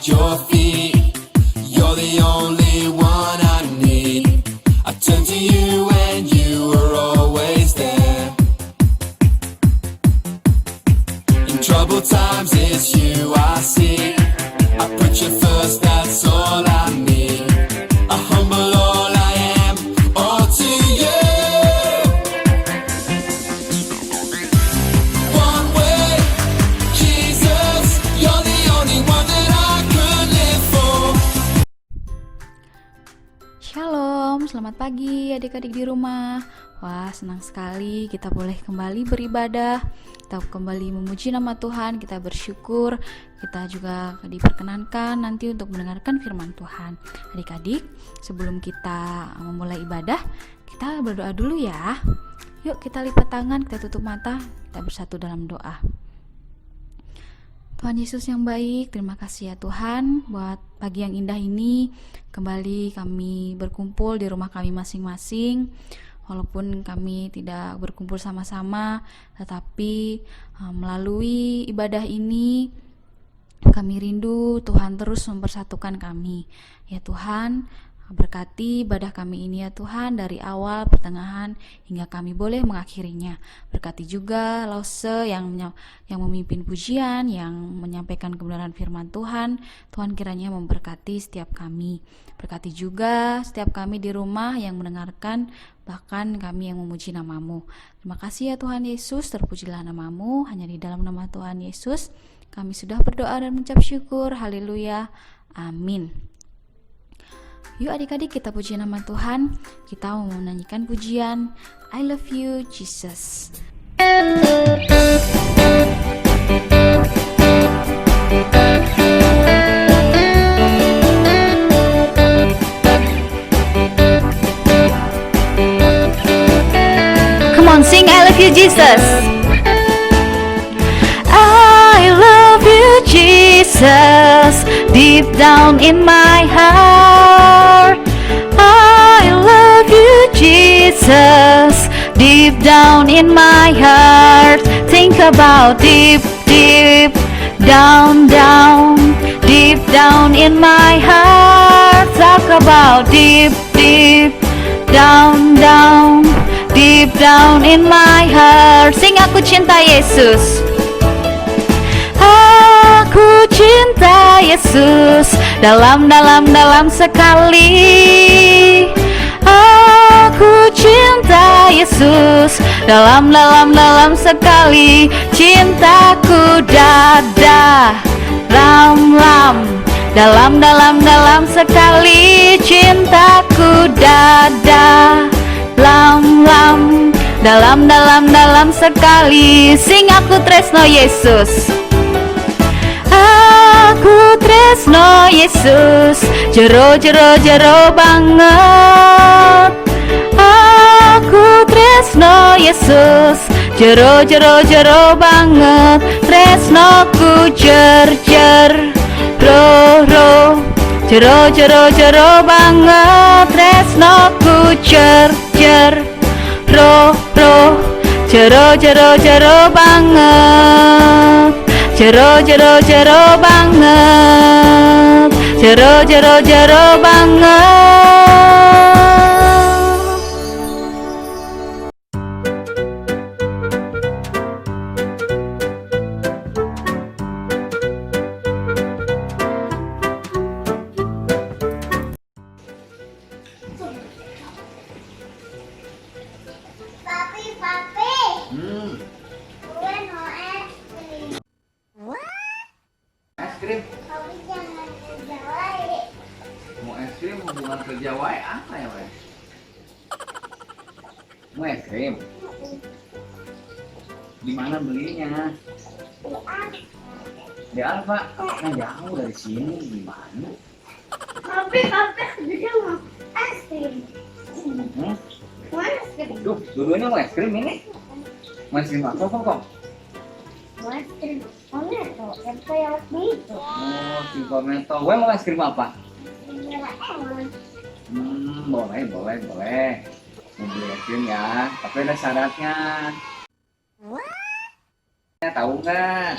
your feet. You're the only one I need. I turn to you and you are always there. In troubled times it's you I see. I put you first, that's all I need. I humble all I am, all to you. One way, Jesus, you're the only one that I could live for. Shalom, selamat pagi adik-adik di rumah. Wah, senang sekali kita boleh kembali beribadah. Kita kembali memuji nama Tuhan, kita bersyukur. Kita juga diperkenankan nanti untuk mendengarkan firman Tuhan. Adik-adik, sebelum kita memulai ibadah, kita berdoa dulu ya. Yuk kita lipat tangan, kita tutup mata, kita bersatu dalam doa. Tuhan Yesus yang baik, terima kasih ya Tuhan buat pagi yang indah ini. Kembali kami berkumpul di rumah kami masing-masing. Walaupun kami tidak berkumpul sama-sama, tetapi melalui ibadah ini kami rindu Tuhan terus mempersatukan kami. Ya Tuhan, berkati ibadah kami ini ya Tuhan, dari awal, pertengahan, hingga kami boleh mengakhirinya. Berkati juga Lause yang memimpin pujian, yang menyampaikan kebenaran firman Tuhan. Tuhan kiranya memberkati setiap kami. Berkati juga setiap kami di rumah yang mendengarkan, bahkan kami yang memuji nama-Mu. Terima kasih ya Tuhan Yesus, terpujilah nama-Mu. Hanya di dalam nama Tuhan Yesus kami sudah berdoa dan mengucap syukur. Haleluya, amin. Yuk adik-adik kita puji nama Tuhan. Kita mau menyanyikan pujian I Love You Jesus. Come on, sing I love you Jesus. I love you Jesus, deep down in my heart. I love you Jesus, deep down in my heart. Think about deep, deep down, down, deep down in my heart. Talk about deep, deep down, down, deep down in my heart. Sing aku cinta Yesus. Aku cinta Yesus dalam sekali. Aku cinta Yesus dalam sekali. Cintaku dalam sekali. Cintaku dalam sekali. Sing aku tresno Yesus. Aku tresno Yesus, jero banget. Aku tresno Yesus, jero banget. Tresnoku jer ro, jero banget. Tresnoku jer ro, jero banget. Jero banget. Jero banget. Papi, gue mau es krim. Es krim? Papi jangan kerja lagi. Mau es krim hubungan kerja wae apa ya wae? Mau es krim? Di mana belinya? Di Alfa. Kan jauh dari sini, gimana? Papi dia mau es krim. Mau es krim. Duh, dua-duanya mau es krim ini? Mau es krim apa kok? Mau es krim. Cornetto, yang kayak begitu. Oh, si Cornetto. Gue mau es krim apa? Merah emang. Boleh. Mau beli es krim ya, tapi ada syaratnya. Tahu nggak?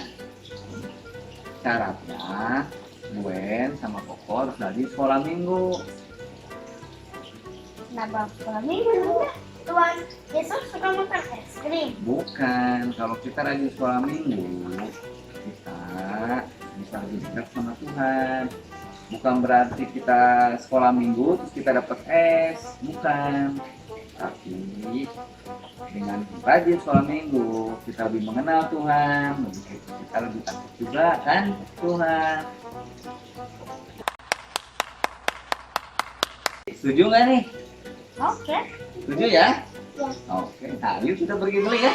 Syaratnya Gwen sama Koko harus rajin sekolah minggu. Kenapa sekolah minggu? Tuhan Yesus suka makan es krim. Bukan, kalau kita rajin sekolah minggu, kita bisa lebih dekat sama Tuhan. Bukan berarti kita sekolah minggu terus kita dapat es, bukan. Tapi dengan rajin sekolah minggu, kita lebih mengenal Tuhan, kita lebih takut juga kan Tuhan. Setuju nggak nih? Oke. Setuju ya? Ya. Oke, nah yuk kita pergi dulu ya.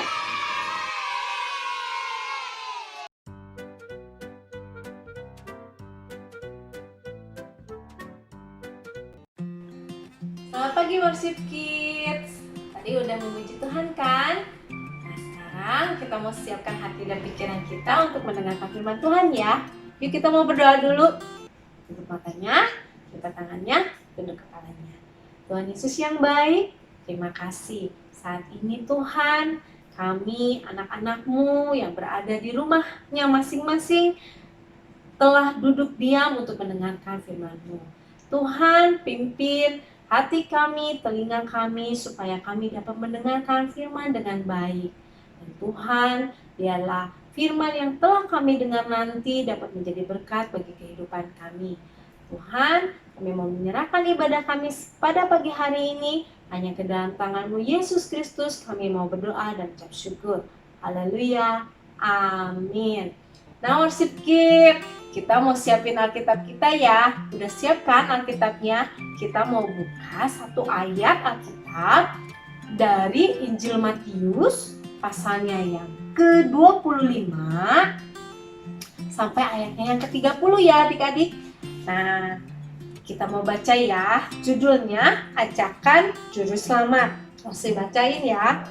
Selamat pagi Worship Kids. Tadi udah memuji Tuhan kan? Nah sekarang kita mau siapkan hati dan pikiran kita untuk mendengarkan firman Tuhan ya. Yuk kita mau berdoa dulu. Tutup matanya, lipat tangannya, tunduk kepalanya. Tuhan Yesus yang baik, terima kasih. Saat ini Tuhan, kami anak-anak-Mu yang berada di rumahnya masing-masing telah duduk diam untuk mendengarkan firman-Mu. Tuhan pimpin hati kami, telinga kami, supaya kami dapat mendengarkan firman dengan baik. Dan Tuhan, biarlah firman yang telah kami dengar nanti dapat menjadi berkat bagi kehidupan kami. Tuhan, kami mau menyerahkan ibadah kami pada pagi hari ini hanya ke dalam tangan-Mu Yesus Kristus. Kami mau berdoa dan ucap syukur. Haleluya. Amin. Nah, Worship Kids, kita mau siapin Alkitab kita ya. Udah siapkan Alkitabnya? Kita mau buka satu ayat Alkitab dari Injil Matius pasalnya yang ke-25 sampai ayatnya yang ke-30 ya adik-adik. Nah, kita mau baca ya. Judulnya Ajakan Juru Selamat. Masih bacain ya.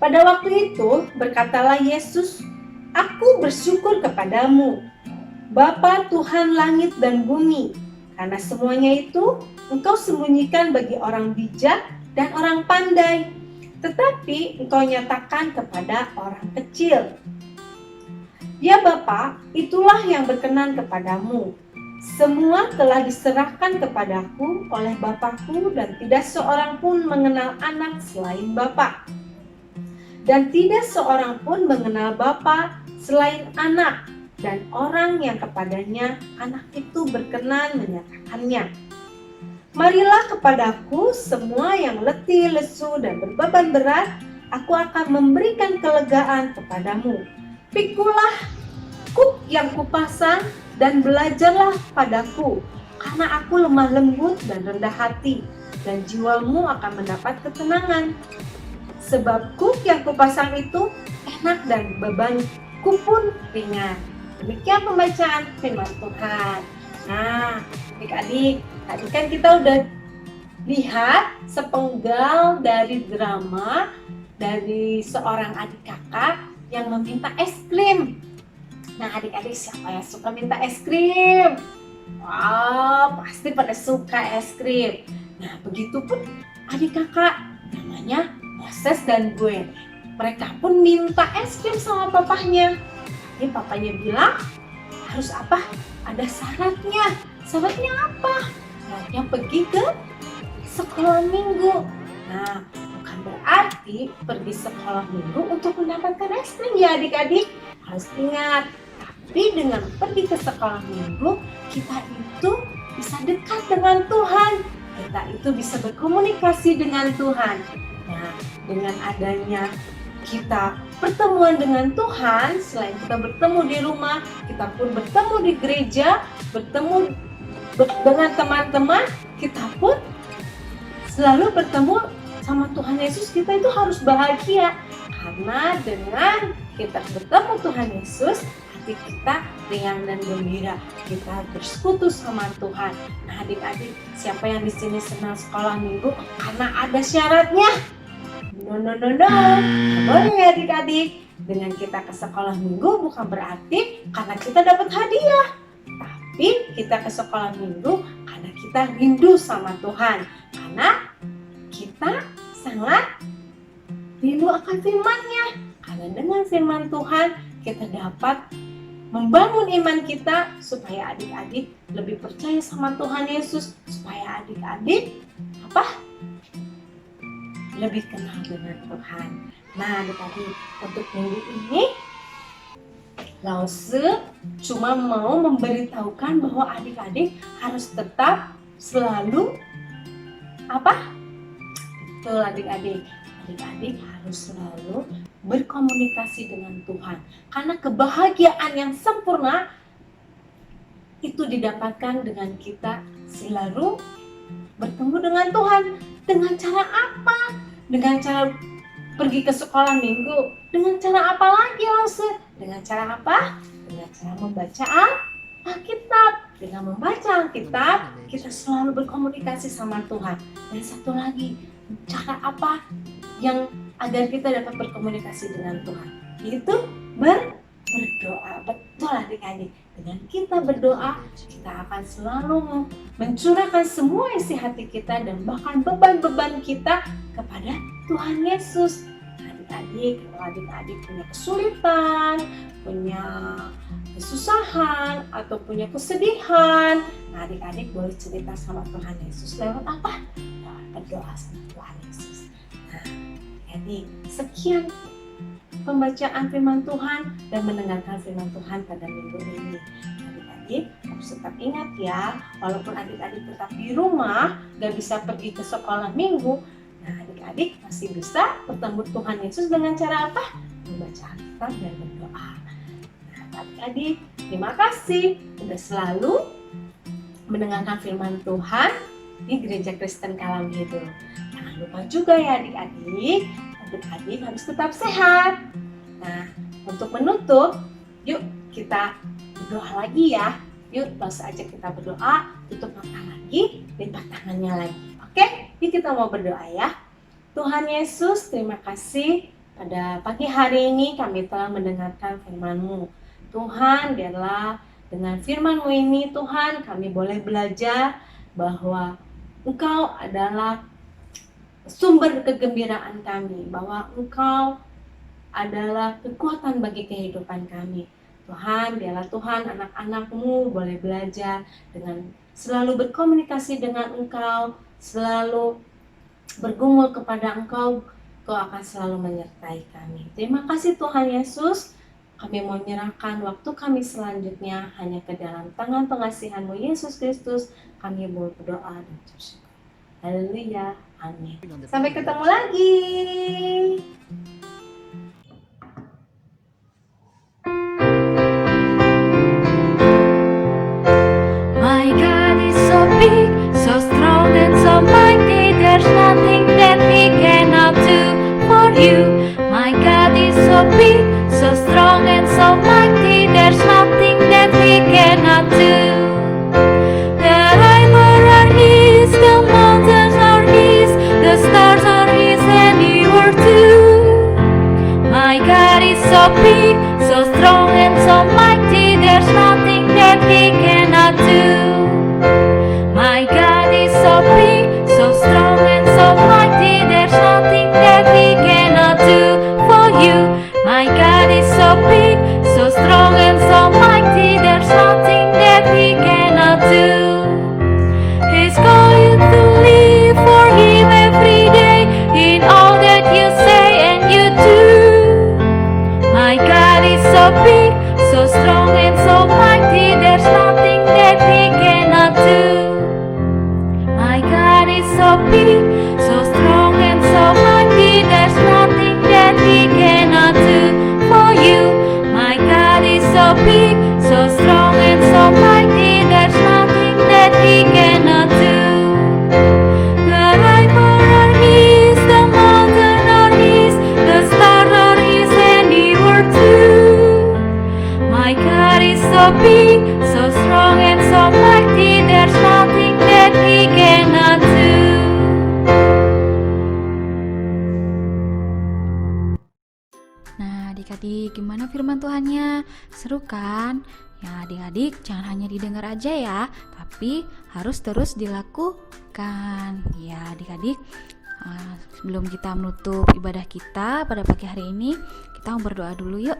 Pada waktu itu berkatalah Yesus, "Aku bersyukur kepadamu, Bapa Tuhan langit dan bumi, karena semuanya itu Engkau sembunyikan bagi orang bijak dan orang pandai, tetapi Engkau nyatakan kepada orang kecil. Ya Bapa, itulah yang berkenan kepadamu. Semua telah diserahkan kepadaku oleh Bapakku, dan tidak seorang pun mengenal anak selain Bapa. Dan tidak seorang pun mengenal Bapa selain anak, dan orang yang kepadanya anak itu berkenan menyatakannya. Marilah kepadaku semua yang letih, lesu, dan berbeban berat, aku akan memberikan kelegaan kepadamu. Pikulah kuk yang kupasang dan belajarlah padaku, karena aku lemah lembut dan rendah hati, dan jiwamu akan mendapat ketenangan. Sebab kuk yang kupasang itu enak dan bebanku pun ringan." Demikian pembacaan firman Tuhan. Nah, adik-adik, tadi kan kita udah lihat sepenggal dari drama dari seorang adik kakak yang meminta es krim. Nah, adik-adik siapa yang suka minta es krim? Wow, pasti pada suka es krim. Nah, begitupun adik kakak namanya Moses dan Gwen. Mereka pun minta es krim sama papahnya. Tapi papanya bilang, harus apa? Ada syaratnya. Syaratnya apa? Syaratnya pergi ke sekolah minggu. Nah, bukan berarti pergi sekolah minggu untuk mendapatkan es krim ya adik-adik. Harus ingat, tapi dengan pergi ke sekolah minggu, kita itu bisa dekat dengan Tuhan. Kita itu bisa berkomunikasi dengan Tuhan. Nah, dengan adanya kita pertemuan dengan Tuhan, selain kita bertemu di rumah, kita pun bertemu di gereja, bertemu dengan teman-teman, kita pun selalu bertemu sama Tuhan Yesus. Kita itu harus bahagia, karena dengan kita bertemu Tuhan Yesus, hati kita riang dan gembira. Kita bersekutu sama Tuhan. Nah, adik-adik, siapa yang di sini senang sekolah minggu? Karena ada syaratnya. No. Boleh ya adik-adik. Dengan kita ke sekolah minggu bukan berarti karena kita dapat hadiah. Tapi kita ke sekolah minggu karena kita rindu sama Tuhan. Karena kita sangat rindu akan firman-Nya. Karena dengan firman Tuhan kita dapat membangun iman kita supaya adik-adik lebih percaya sama Tuhan Yesus, supaya adik-adik lebih kenal dengan Tuhan. Nah, adik-adik, untuk minggu ini Lause cuma mau memberitahukan bahwa adik-adik harus tetap selalu Betul adik-adik. Adik-adik harus selalu berkomunikasi dengan Tuhan. Karena kebahagiaan yang sempurna itu didapatkan dengan kita selalu bertemu dengan Tuhan. Dengan cara apa? Dengan cara pergi ke sekolah minggu. Dengan cara apa lagi, Lause? Dengan cara apa? Dengan cara membaca Alkitab. Dengan membaca Alkitab, kita selalu berkomunikasi sama Tuhan. Dan satu lagi, cara apa yang agar kita dapat berkomunikasi dengan Tuhan? Itu berdoa. Betul adik-adik. Dengan kita berdoa, kita akan selalu mencurahkan semua isi hati kita dan bahkan beban-beban kita kepada Tuhan Yesus. Adik-adik, kalau adik-adik punya kesulitan, punya kesusahan, atau punya kesedihan, nah adik-adik boleh cerita sama Tuhan Yesus lewat apa? Lewat berdoa sama Tuhan Yesus. Nah, jadi sekian pembacaan firman Tuhan dan mendengarkan firman Tuhan pada minggu ini. Adik-adik harus tetap ingat ya, walaupun adik-adik tetap di rumah, gak bisa pergi ke sekolah minggu, nah adik-adik masih bisa bertemu Tuhan Yesus dengan cara apa? Membaca Alkitab dan berdoa. Nah adik-adik, terima kasih sudah selalu mendengarkan firman Tuhan di Gereja Kristen Kalam Hidup. Jangan lupa juga ya adik-adik, adik-adik harus tetap sehat. Nah, untuk menutup, yuk kita berdoa lagi ya. Yuk langsung aja kita berdoa, tutup mata lagi, lipat tangannya lagi. Oke, yuk kita mau berdoa ya. Tuhan Yesus, terima kasih pada pagi hari ini kami telah mendengarkan firman-Mu. Tuhan, biarlah dengan firman-Mu ini Tuhan kami boleh belajar bahwa Engkau adalah sumber kegembiraan kami, bahwa Engkau adalah kekuatan bagi kehidupan kami. Tuhan, biarlah Tuhan anak-anak-Mu boleh belajar dengan selalu berkomunikasi dengan Engkau, selalu bergumul kepada Engkau, Engkau akan selalu menyertai kami. Terima kasih Tuhan Yesus, kami mau menyerahkan waktu kami selanjutnya hanya ke dalam tangan pengasihan-Mu Yesus Kristus, kami mau berdoa dan bersyukur. Haleluya, amin. Sampai ketemu lagi. My God is so big, so strong and so mighty. There's nothing that He cannot do for you. My God is so big, so strong and so mighty. There's nothing that He cannot do. The river are His, the mountains are His, the stars are His handiwork too. My God is so big, so strong and so mighty. There's nothing that He cannot do. My God is so big, so strong and so mighty. There's nothing that He cannot do for you. My God is so big, so strong and so mighty. There's nothing that He cannot do. He's calling to live for Him every day in all that you say and you do. My God is so big, so strong and so mighty. There's nothing that He cannot do. My God is so big, so strong and so mighty. There's nothing that He cannot do for you. My God is so big, so strong and so mighty. There's nothing that He cannot do. The river are His, the mountain are His, the stars are His handiwork too. My God is so big, so strong and so mighty. There's nothing that He cannot do. Nah, adik-adik, gimana firman Tuhannya? Seru kan? Ya, adik-adik jangan hanya didengar aja ya, tapi harus terus dilakukan. Ya, adik-adik, sebelum kita menutup ibadah kita pada pagi hari ini, kita mau berdoa dulu yuk.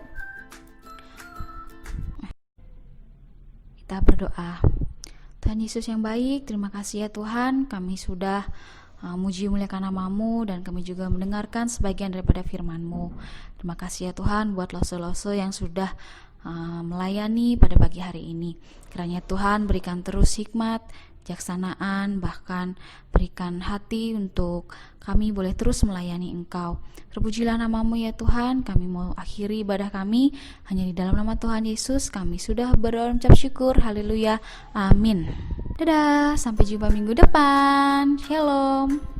kita berdoa. Tuhan Yesus yang baik, terima kasih ya Tuhan, kami sudah muji muliakan nama-Mu dan kami juga mendengarkan sebagian daripada firman-Mu. Terima kasih ya Tuhan buat lose-lose yang sudah melayani pada pagi hari ini. Kiranya Tuhan berikan terus hikmat, jaksanaan, bahkan berikan hati untuk kami boleh terus melayani Engkau. Terpujilah nama-Mu ya Tuhan. Kami mau akhiri ibadah kami hanya di dalam nama Tuhan Yesus. Kami sudah berdoa mengucap syukur. Haleluya. Amin. Dadah, sampai jumpa minggu depan. Shalom.